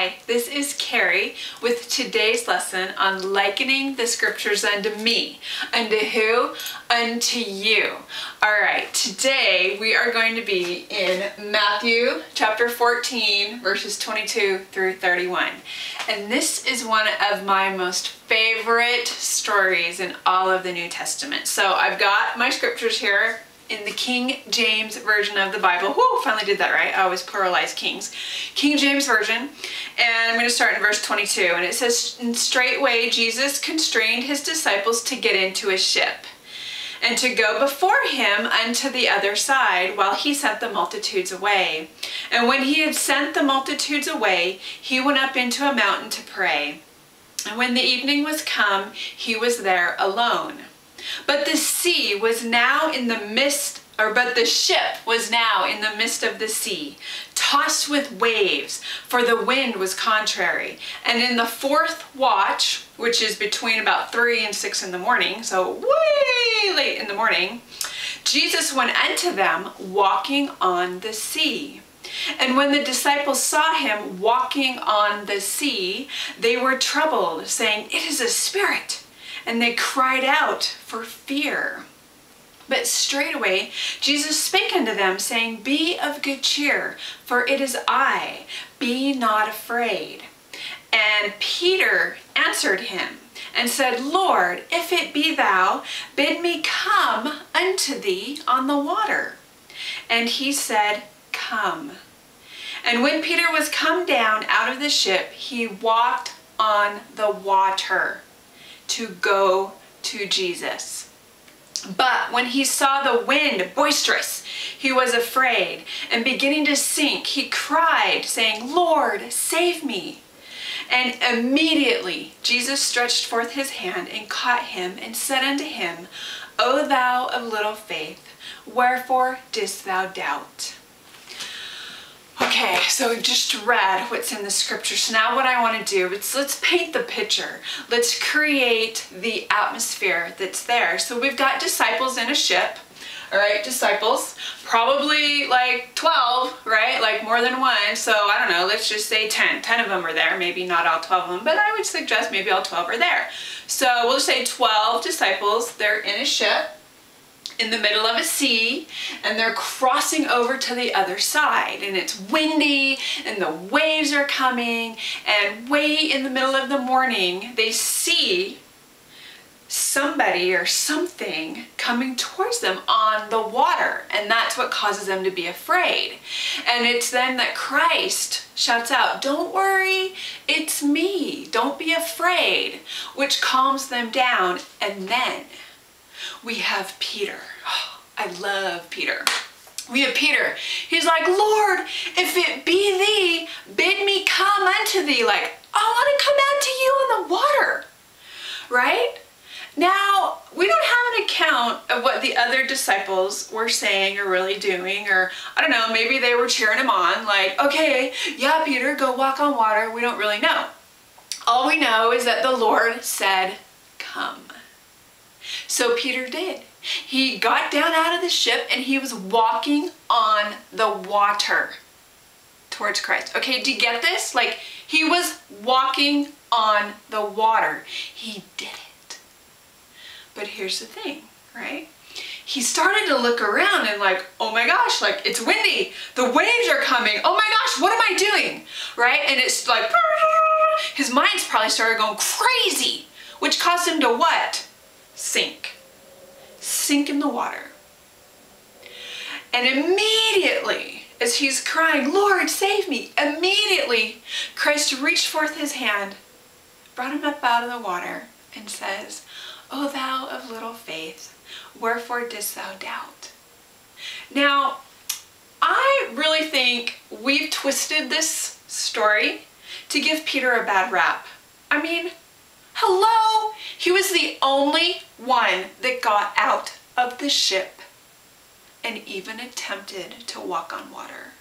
Hi, this is Carrie with today's lesson on likening the scriptures unto me. Unto who? Unto you. Alright, today we are going to be in Matthew chapter 14 verses 22 through 31. And this is one of my most favorite stories in all of the New Testament. So I've got my scriptures here in the King James Version of the Bible. Whoo, finally did that right. I always pluralize kings. King James Version. And I'm going to start in verse 22. And it says, "And straightway Jesus constrained his disciples to get into a ship, and to go before him unto the other side, while he sent the multitudes away. And when he had sent the multitudes away, he went up into a mountain to pray. And when the evening was come, he was there alone. But the sea was now in the midst, but the ship was now in the midst of the sea, tossed with waves, for the wind was contrary. And in the fourth watch, which is between about 3 and 6 in the morning, so way late in the morning, Jesus went unto them walking on the sea. And when the disciples saw him walking on the sea, they were troubled, saying, It is a spirit. And they cried out for fear. But straightway Jesus spake unto them, saying, Be of good cheer, for it is I, be not afraid. And Peter answered him, and said, Lord, if it be thou, bid me come unto thee on the water. And he said, Come. And when Peter was come down out of the ship, he walked on the water to go to Jesus. But when he saw the wind boisterous, he was afraid, and beginning to sink, he cried, saying, Lord, save me. And immediately Jesus stretched forth his hand and caught him, and said unto him, O thou of little faith, wherefore didst thou doubt? Okay, so we just read what's in the scripture. So now what I want to do is let's paint the picture. Let's create the atmosphere that's there. So we've got disciples in a ship. All right, disciples, probably like 12, right? Like more than one. So I don't know, let's just say 10. 10 of them are there. Maybe not all 12 of them, but I would suggest maybe all 12 are there. So we'll just say 12 disciples. They're in a ship in the middle of a sea, and they're crossing over to the other side, and it's windy and the waves are coming, and way in the middle of the morning they see somebody or something coming towards them on the water, and that's what causes them to be afraid. And it's then that Christ shouts out, Don't worry, it's me, don't be afraid, which calms them down. And then we have Peter. Oh, I love Peter. We have Peter. He's like, Lord, if it be thee, bid me come unto thee. Like, I want to come out to you on the water. Right? Now, we don't have an account of what the other disciples were saying or really doing, or I don't know, maybe they were cheering him on, like, okay, yeah, Peter, go walk on water. We don't really know. All we know is that the Lord said, come. So Peter did. He got down out of the ship and he was walking on the water towards Christ. Okay, do you get this? Like, he was walking on the water. He did it. But here's the thing, right? He started to look around and like, oh my gosh, like it's windy. The waves are coming. Oh my gosh, what am I doing? Right? And it's like, his mind's probably started going crazy, which caused him to what? Sink. Sink in the water. And immediately, as he's crying, Lord, save me, immediately Christ reached forth his hand, brought him up out of the water, and says, O thou of little faith, wherefore didst thou doubt? Now, I really think we've twisted this story to give Peter a bad rap. I mean, hello, he was the only one that got out of the ship and even attempted to walk on water.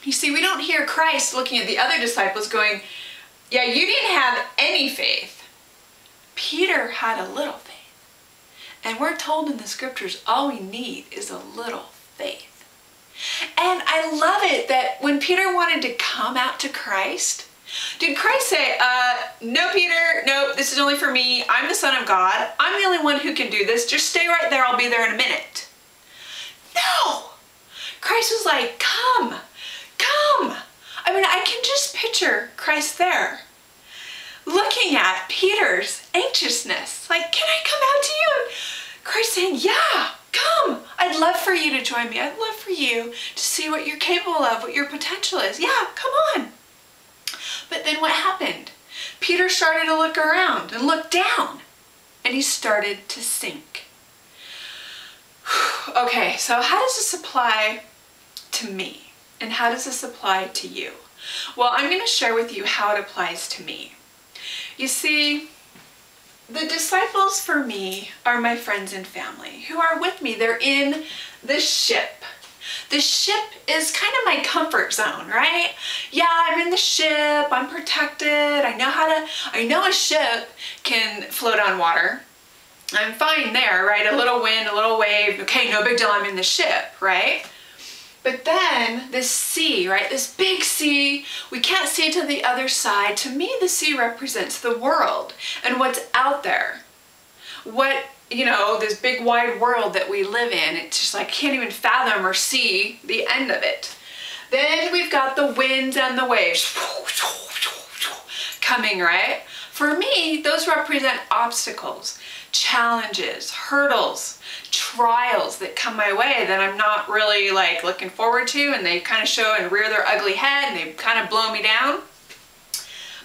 You see, we don't hear Christ looking at the other disciples going, yeah, you didn't have any faith. Peter had a little faith. And we're told in the scriptures all we need is a little faith. And I love it that when Peter wanted to come out to Christ, Did Christ say, no, Peter, no, this is only for me. I'm the Son of God. I'm the only one who can do this. Just stay right there. I'll be there in a minute. No. Christ was like, come, come. I mean, I can just picture Christ there looking at Peter's anxiousness. Like, can I come out to you? And Christ saying, yeah, come. I'd love for you to join me. I'd love for you to see what you're capable of, what your potential is. Yeah, come on. But then what happened? Peter started to look around and look down, and he started to sink. Okay, so how does this apply to me? And how does this apply to you? Well, I'm going to share with you how it applies to me. You see, the disciples for me are my friends and family who are with me. They're in the ship. The ship is kind of my comfort zone, right? Yeah, I'm in the ship, I'm protected, I know a ship can float on water. I'm fine there, right? A little wind, a little wave, okay, no big deal, I'm in the ship, right? But then this sea, right? This big sea, we can't see to the other side. To me, the sea represents the world and what's out there. What, you know, this big wide world that we live in, it's just like can't even fathom or see the end of it. Then we've got the winds and the waves coming, right? For me, those represent obstacles, challenges, hurdles, trials that come my way that I'm not really like looking forward to, and they kind of show and rear their ugly head and they kind of blow me down.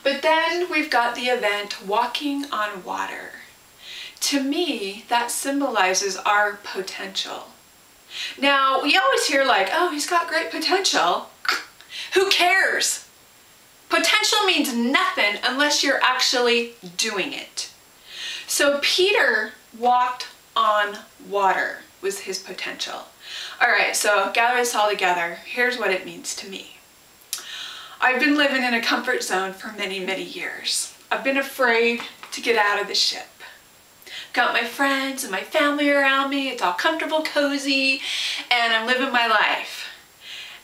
But then we've got the event walking on water. To me, that symbolizes our potential. Now, we always hear like, oh, he's got great potential. Who cares? Potential means nothing unless you're actually doing it. So Peter walked on water was his potential. All right, so gather this all together. Here's what it means to me. I've been living in a comfort zone for many, many years. I've been afraid to get out of the ship. Got my friends and my family around me. It's all comfortable, cozy, and I'm living my life.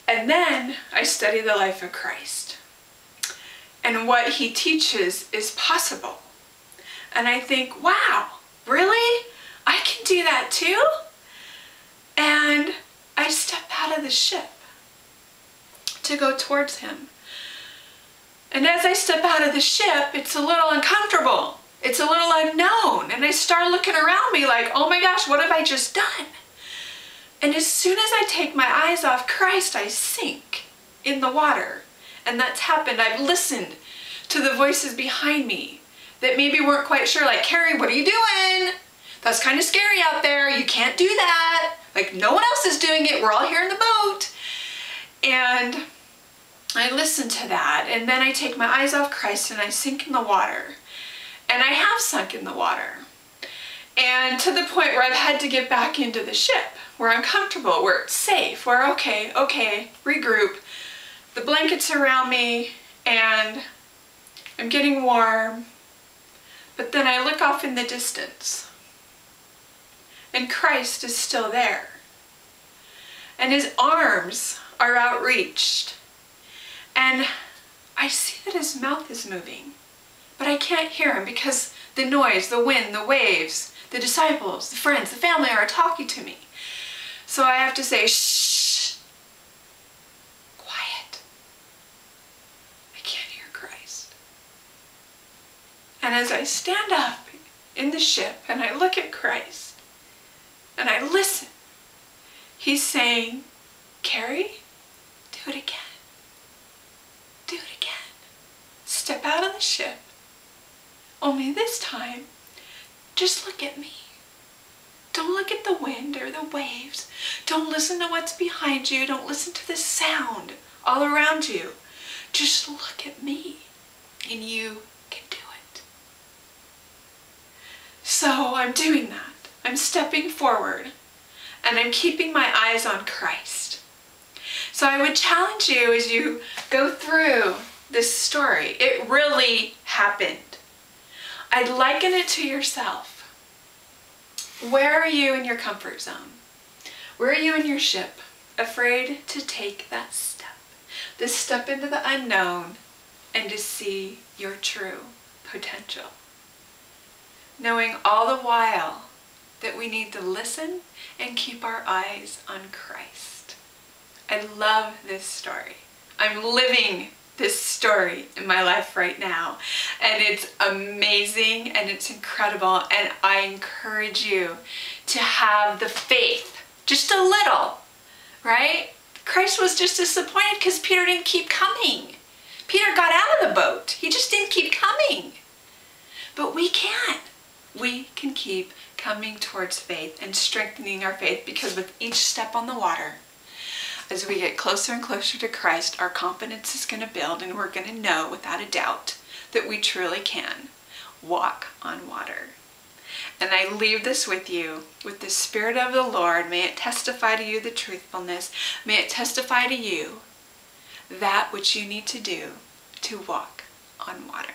And then I study the life of Christ. And what he teaches is possible. And I think, wow, really? I can do that too? And I step out of the ship to go towards him. And as I step out of the ship, it's a little uncomfortable. It's a little unknown. And I start looking around me like, oh my gosh, what have I just done? And as soon as I take my eyes off Christ, I sink in the water. And that's happened. I've listened to the voices behind me that maybe weren't quite sure, like, Carrie, what are you doing? That's kind of scary out there. You can't do that. Like, no one else is doing it. We're all here in the boat. And I listen to that. And then I take my eyes off Christ and I sink in the water. And I have sunk in the water. And to the point where I've had to get back into the ship, where I'm comfortable, where it's safe, where okay, regroup. The blanket's around me and I'm getting warm. But then I look off in the distance and Christ is still there. And his arms are outreached. And I see that his mouth is moving. But I can't hear him because the noise, the wind, the waves, the disciples, the friends, the family are talking to me. So I have to say, shh, quiet. I can't hear Christ. And as I stand up in the ship and I look at Christ and I listen, he's saying, Carrie, do it again. Do it again. Step out of the ship. Only this time, just look at me. Don't look at the wind or the waves. Don't listen to what's behind you. Don't listen to the sound all around you. Just look at me and you can do it. So I'm doing that. I'm stepping forward and I'm keeping my eyes on Christ. So I would challenge you as you go through this story. It really happened. I'd liken it to yourself. Where are you in your comfort zone? Where are you in your ship? Afraid to take that step. This step into the unknown and to see your true potential. Knowing all the while that we need to listen and keep our eyes on Christ. I love this story. I'm living this story in my life right now, and it's amazing and it's incredible, and I encourage you to have the faith, just a little, right? Christ was just disappointed because Peter didn't keep coming. Peter got out of the boat. He just didn't keep coming. But we can. We can keep coming towards faith and strengthening our faith, because with each step on the water, as we get closer and closer to Christ, our confidence is going to build, and we're going to know without a doubt that we truly can walk on water. And I leave this with you, with the Spirit of the Lord. May it testify to you the truthfulness. May it testify to you that which you need to do to walk on water.